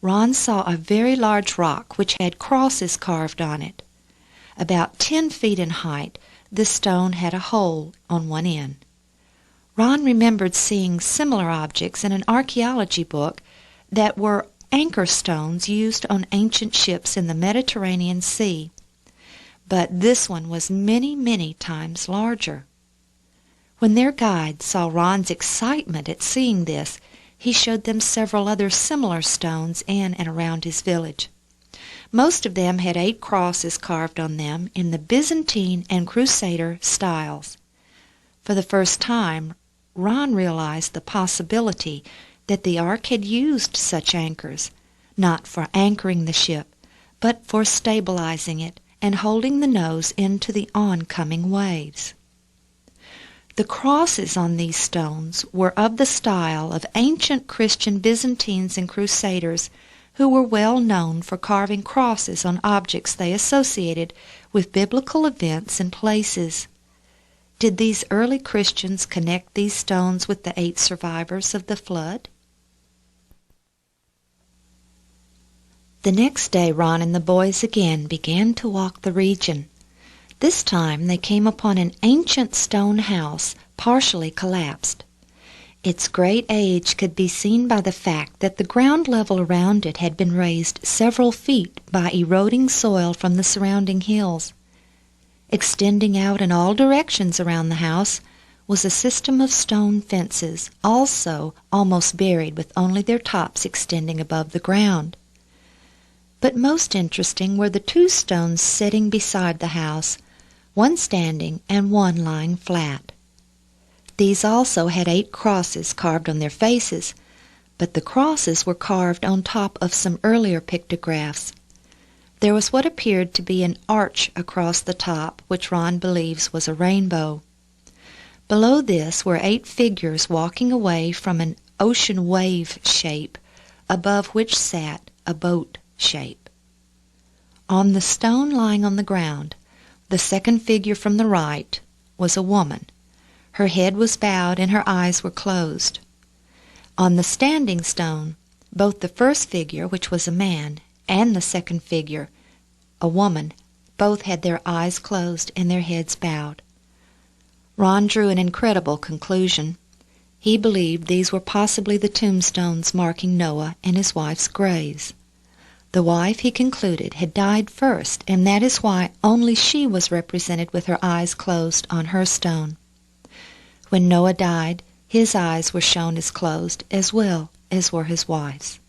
Ron saw a very large rock which had crosses carved on it. About 10 feet in height, this stone had a hole on one end. Ron remembered seeing similar objects in an archaeology book that were anchor stones used on ancient ships in the Mediterranean Sea. But this one was many, many times larger. When their guide saw Ron's excitement at seeing this, he showed them several other similar stones in and around his village. Most of them had 8 crosses carved on them in the Byzantine and Crusader styles. For the first time, Ron realized the possibility that the ark had used such anchors, not for anchoring the ship, but for stabilizing it and holding the nose into the oncoming waves. The crosses on these stones were of the style of ancient Christian Byzantines and Crusaders, who were well known for carving crosses on objects they associated with biblical events and places. Did these early Christians connect these stones with the 8 survivors of the flood? The next day Ron and the boys again began to walk the region. This time they came upon an ancient stone house, partially collapsed. Its great age could be seen by the fact that the ground level around it had been raised several feet by eroding soil from the surrounding hills. Extending out in all directions around the house was a system of stone fences, also almost buried with only their tops extending above the ground. But most interesting were the 2 stones sitting beside the house, one standing and one lying flat. These also had 8 crosses carved on their faces, but the crosses were carved on top of some earlier pictographs. There was what appeared to be an arch across the top, which Ron believes was a rainbow. Below this were 8 figures walking away from an ocean wave shape, above which sat a boat shape. On the stone lying on the ground, the second figure from the right was a woman. Her head was bowed and her eyes were closed. On the standing stone, both the first figure, which was a man, and the second figure, a woman, both had their eyes closed and their heads bowed. Ron drew an incredible conclusion. He believed these were possibly the tombstones marking Noah and his wife's graves. The wife, he concluded, had died first, and that is why only she was represented with her eyes closed on her stone. When Noah died, his eyes were shown as closed as well as were his wife's.